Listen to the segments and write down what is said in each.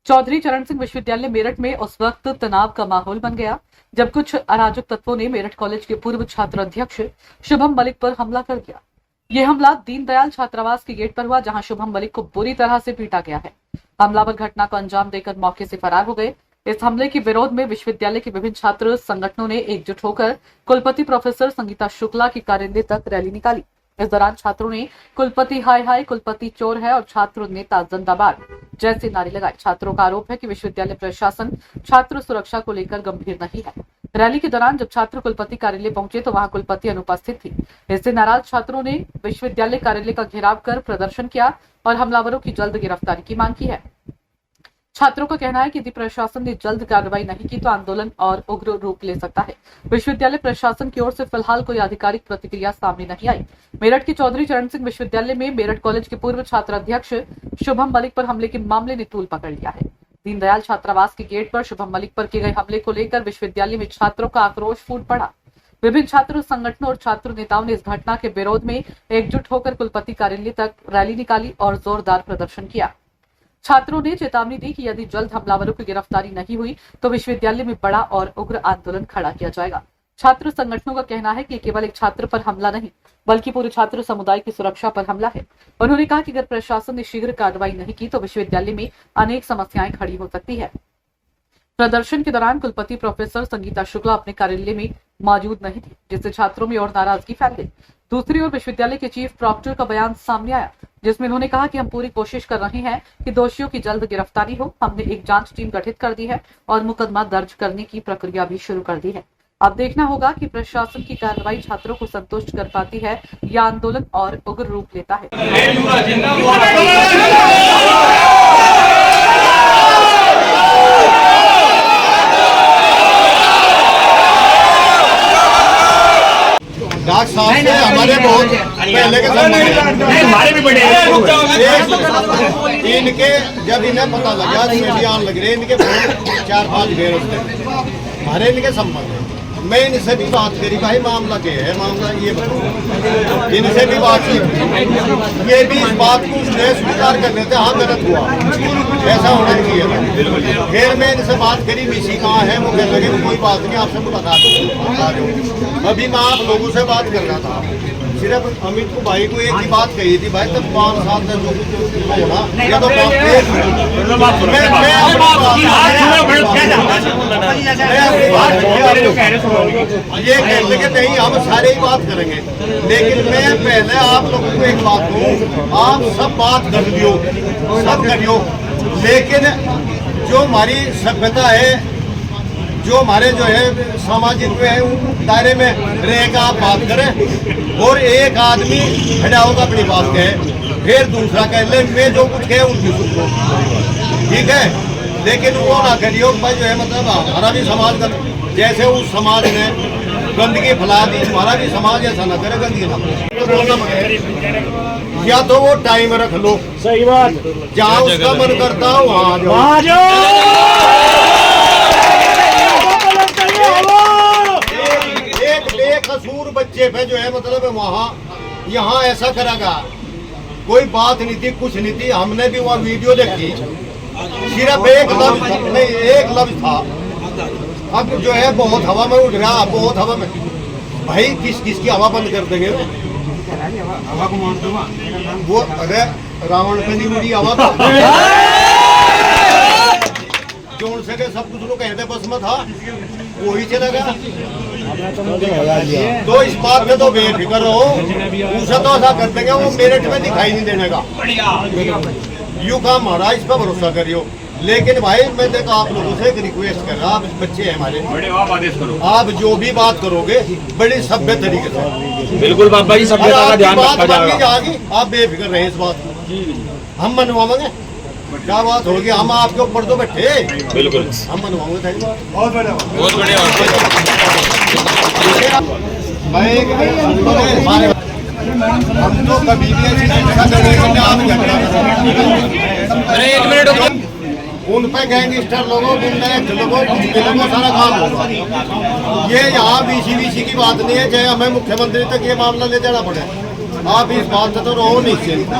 चौधरी चरण सिंह विश्वविद्यालय मेरठ में उस वक्त तनाव का माहौल बन गया जब कुछ अराजक तत्वों ने मेरठ कॉलेज के पूर्व छात्र अध्यक्ष शुभम मलिक पर हमला कर दिया। यह हमला दीनदयाल छात्रावास के गेट पर हुआ, जहां शुभम मलिक को बुरी तरह से पीटा गया है। हमलावर घटना को अंजाम देकर मौके से फरार हो गए। इस हमले के विरोध में विश्वविद्यालय के विभिन्न छात्र संगठनों ने एकजुट होकर कुलपति प्रोफेसर संगीता शुक्ला के कार्यालय तक रैली निकाली। इस दौरान छात्रों ने कुलपति हाय हाय, कुलपति चोर है और छात्र नेता जिंदाबाद जैसे नारे लगाए। छात्रों का आरोप है कि विश्वविद्यालय प्रशासन छात्र सुरक्षा को लेकर गंभीर नहीं है। रैली के दौरान जब छात्र कुलपति कार्यालय पहुंचे तो वहां कुलपति अनुपस्थित थी। इससे नाराज छात्रों ने विश्वविद्यालय कार्यालय का घेराव कर प्रदर्शन किया और हमलावरों की जल्द गिरफ्तारी की मांग की है। छात्रों का कहना है कि यदि प्रशासन ने जल्द कार्रवाई नहीं की तो आंदोलन और उग्र रूप ले सकता है। विश्वविद्यालय प्रशासन की ओर से फिलहाल कोई आधिकारिक प्रतिक्रिया सामने नहीं आई। मेरठ के चौधरी चरण सिंह विश्वविद्यालय में मेरठ कॉलेज के पूर्व छात्र अध्यक्ष शुभम मलिक पर हमले के मामले ने तूल पकड़ लिया है। दीनदयाल छात्रावास के गेट पर शुभम मलिक पर किए गए हमले को लेकर विश्वविद्यालय में छात्रों का आक्रोश फूट पड़ा। विभिन्न छात्र संगठनों और छात्र नेताओं ने इस घटना के विरोध में एकजुट होकर कुलपति कार्यालय तक रैली निकाली और जोरदार प्रदर्शन किया। छात्रों ने चेतावनी दी कि यदि जल्द हमलावरों की गिरफ्तारी नहीं हुई तो विश्वविद्यालय में बड़ा और उग्र आंदोलन खड़ा किया जाएगा। छात्र संगठनों का कहना है कि केवल एक छात्र पर हमला नहीं बल्कि पूरे छात्र समुदाय की सुरक्षा पर हमला है। उन्होंने कहा कि अगर प्रशासन ने शीघ्र कार्रवाई नहीं की तो विश्वविद्यालय में अनेक समस्याएं खड़ी हो सकती है। प्रदर्शन के दौरान कुलपति प्रोफेसर संगीता शुक्ला अपने कार्यालय में मौजूद नहीं थी, जिससे छात्रों में और नाराजगी फैल गई। दूसरी ओर विश्वविद्यालय के चीफ प्रॉक्टर का बयान सामने आया, जिसमें उन्होंने कहा कि हम पूरी कोशिश कर रहे हैं कि दोषियों की जल्द गिरफ्तारी हो। हमने एक जांच टीम गठित कर दी है और मुकदमा दर्ज करने की प्रक्रिया भी शुरू कर दी है। अब देखना होगा कि प्रशासन की कार्रवाई छात्रों को संतुष्ट कर पाती है या आंदोलन और उग्र रूप लेता है। डॉक्टर साहब से हमारे बहुत पहले के हमारे भी बड़े इनके जब इन्हें पता लगा मीडिया आने लग रहे इनके 4-5 घेर हमारे इनके संबंध है। मैं इनसे भी बात करी, भाई मामला क्या है, मामला ये बताओ। इनसे भी बात की, ये भी इस बात को स्वीकार कर लेते हाँ गलत हुआ, ऐसा होना चाहिए। फिर मैं इनसे बात करी मिसी कहाँ है, वो कहने लगे कोई बात नहीं, आपसे मुलाकात आ जाओ। अभी मैं आप लोगों से बात कर रहा था, सिर्फ अमित को भाई को एक ही बात कही थी, भाई तब 5 साल तक होना या तो ये कह लगे नहीं हम सारे ही बात करेंगे, लेकिन मैं पहले आप लोगों को एक बात कहूँ, आप सब बात कर लियो, सब करियो, लेकिन जो हमारी सभ्यता है, जो हमारे जो है सामाजिक है दायरे में रहेगा आप बात करें, और एक आदमी खड़ा होगा अपनी बात कहे, फिर दूसरा कह ले मैं जो कुछ कहे उनकी सुनो, ठीक है। लेकिन वो ना करियो भाई जो है मतलब हमारा भी समाज का जैसे उस समाज ने गंदगी फैला दी, हमारा भी समाज ऐसा ना करे, गंदगी ना करे। या तो वो टाइम रख लो, सही बात, जहाँ उसका मन करता हो वहाँ बेकसूर बच्चे पे जो है मतलब वहाँ यहाँ ऐसा करेगा, कोई बात नहीं थी, कुछ नहीं थी। हमने भी वहाँ वीडियो देखी, सिर्फ एक लफ्ज था। अब जो है बहुत हवा में उठ रहा, बहुत हवा में, भाई किस की हवा बंद कर देंगे हवा को मान दो वो, अरे रावण पे नहीं मुड़ी हवा तो जोड़ सके सब कुछ लोग कहते बस में था, वही चला गया। तो इस बात में तो बेफिक्र रहो, उसे तो ऐसा कर देंगे वो मेरिट में दिखाई नहीं देने का, यू काम हमारा इस पर भरोसा करियो। लेकिन भाई मैं देखो आप लोगों से एक रिक्वेस्ट कर रहा, आप बच्चे हैं हमारे, आप जो भी बात करोगे बड़ी सभ्य तरीके से, बिल्कुल बाबा जी सभ्यता का ध्यान रखा जाएगी, आप बेफिक्र रहे इस बात को, हम मनवाएंगे। क्या बात होगी, हम आपके ऊपर तो बैठे, बिल्कुल हम मनवाएंगे। बहुत बढ़िया। हम तो कभी भी एक मिनट उन पे गैंगस्टर लोगों लोगों सारा काम होगा। ये यहाँ बीसी की बात नहीं है, चाहे हमें मुख्यमंत्री तक ये मामला ले जाना पड़े, आप इस बात से तो रहो निश्चिंत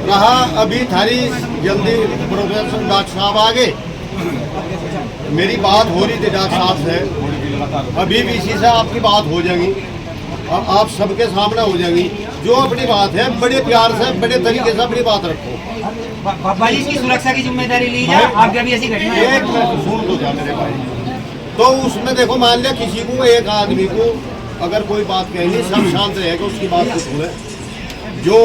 रहा। अभी थारी जल्दी प्रोफेसर डॉक्टर साहब आ गए, मेरी बात हो रही थी डॉक्टर साहब से, अभी भी इसी से आपकी बात हो जाएगी और आप सबके सामने हो जाएगी। जो अपनी बात है बड़े प्यार से बड़े तरीके से अपनी बात रखो। बाबा जी इसकी सुरक्षा की जिम्मेदारी ली जाए, आपके अभी ऐसी घटना है। एक मिनट सुन तो जा मेरे भाई। तो उसमें देखो मान लिया किसी को एक आदमी को अगर कोई बात कहनी, सब शांत रहेगा उसकी बात को सुने। जो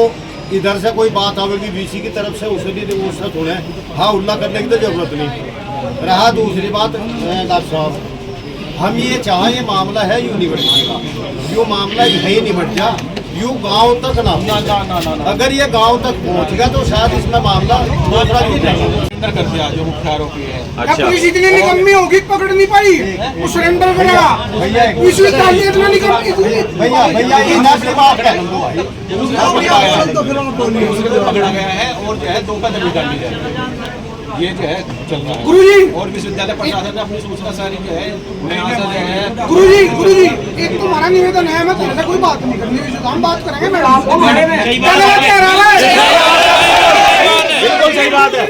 इधर से कोई बात आवेगी वीसी की तरफ से उसे भी उससे सुने, हाँ उल्ला करने की तो जरूरत नहीं। रहा दूसरी बात डॉक्टर साहब, हम ये चाहें ये मामला है यूनिवर्सिटी का, यो मामला यही निपट जा, यू गांव तक ना अगर ये गांव तक पहुंच गया तो शायद इसमें मामला दूसरा भी सरेंडर कर दिया जो मुख्य आरोपी है। अच्छा पुलिस इतनी निकम्मी होगी पकड़ नहीं पाई, वो सरेंडर करेगा। पुलिस ताली इतना निकम्मी भैया ये ना अपनी बात कह दो भाई। पकड़ा गया है और जो है 2 का दबी डाली जाए, ये जो है चल रहा है। गुरुजी और विश्वविद्यालय प्रशासन ने अपनी सूचना सारी जो है यहाँ से जो है गुरुजी एक तुम्हारा निवेदन है, मैं तेरे से कोई बात नहीं करनी, हम बात करेंगे मैडम। बिल्कुल सही बात है।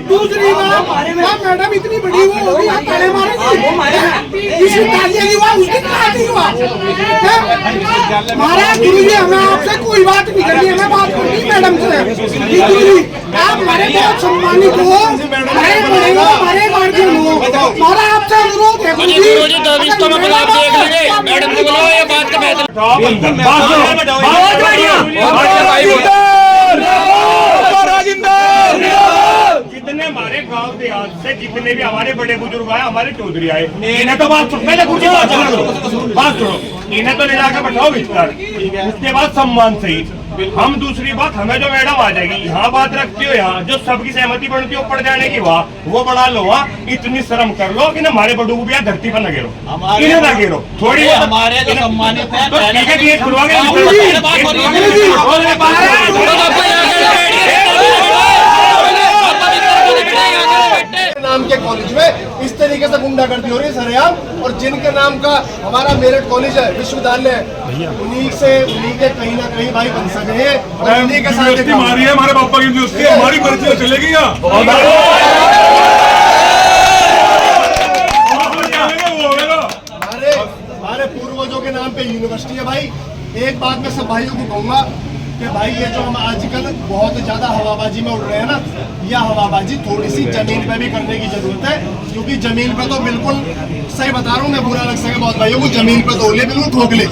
दूसरी बात मैडम इतनी बड़ी वो होगी, आप ताले मारेंगे, किसी तालियां नहीं हुआ उसकी बात नहीं हुआ। महाराज गुरुजी हमें आपसे कोई बात नहीं करनी, हमें बात करनी मैडम से। गुरुजी आप हमारे बहुत सम्मानित हो, हमारे बड़े हो, हमारे गार्जियन हो, हमारा आपसे अनुरोध है गुरुजी तो रिश्तों में बदलाव देख लेंगे। मैडम को बुलाओ, ये बात का जितने हमारे गांव देहात से जितने भी हमारे बड़े बुजुर्ग आए, हमारे चौधरी आए, इन्हें तो बात पहले कुछ बात करो, इन्हें तो ले जाकर बैठाओ भीतर, उसके बाद सम्मान सही। हम दूसरी बात, हमें जो मैडम आ जाएगी यहाँ बात रखती हो, यहाँ जो सबकी सहमति बनती हो ऊपर जाने की वो बना लो। इतनी शर्म कर लो कि हमारे बड़ों को भी यहाँ धरती पर न गिरो, इन्हें न गिरो थोड़ी हमारे जो सम्मानित है तो ठीक है कि एक खुलवा नाम के कॉलेज में इस तरीके से गुंडागर्दी हो रही है सरेआम, और जिनके नाम का हमारा मेरठ कॉलेज है, विश्वविद्यालय है, उन्हीं के कहीं ना कहीं भाई बन सके हैं और उन्हीं के साथ हमारी है, हमारे पापा की यूनिवर्सिटी हमारी मर्जी चलेगी हमारे पूर्वजों के नाम पे यूनिवर्सिटी है भाई। एक बात मैं सब भाइयों को कहूंगा कि भाई ये जो हम आजकल बहुत ज्यादा हवाबाजी में उड़ रहे हैं ना, यह हवाबाजी थोड़ी सी जमीन पे भी करने की जरूरत है, क्योंकि जमीन पे तो बिल्कुल सही बता रहा हूँ मैं, बुरा लग सके बहुत भाइयों को, जमीन पे तो ले बिल्कुल ठोकले,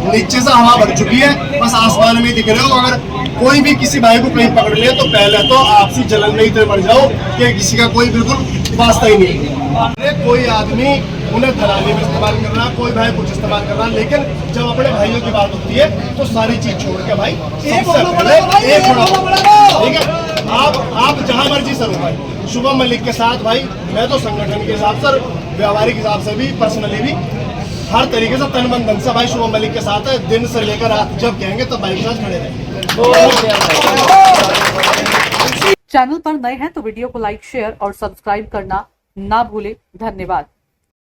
नीचे से हवा भर चुकी है, बस आसमान में दिख रहे हो। अगर कोई भी किसी भाई को कहीं पकड़ ले तो पहले तो आपसी जलन में ही मर जाओ कि किसी का कोई बिल्कुल वास्ता ही नहीं। अरे कोई आदमी उन्हें दलाली में इस्तेमाल कर रहा, कोई भाई कुछ इस्तेमाल कर रहा, लेकिन जब अपने भाइयों की बात होती है तो सारी चीज छोड़ के भाई सबसे पहले एक बड़ा, ठीक है। आप जहां मर्जी सर हो भाई, शुभम मलिक के साथ भाई मैं तो संगठन के हिसाब से, व्यवहारिक हिसाब से भी, पर्सनली भी, हर तरीके से तन मन धन से भाई शुभम मलिक के साथ है। दिन से लेकर रात जब कहेंगे तो भाई के साथ खड़े रहेंगे। चैनल पर नए हैं तो वीडियो को लाइक, शेयर और सब्सक्राइब करना ना भूलें। धन्यवाद।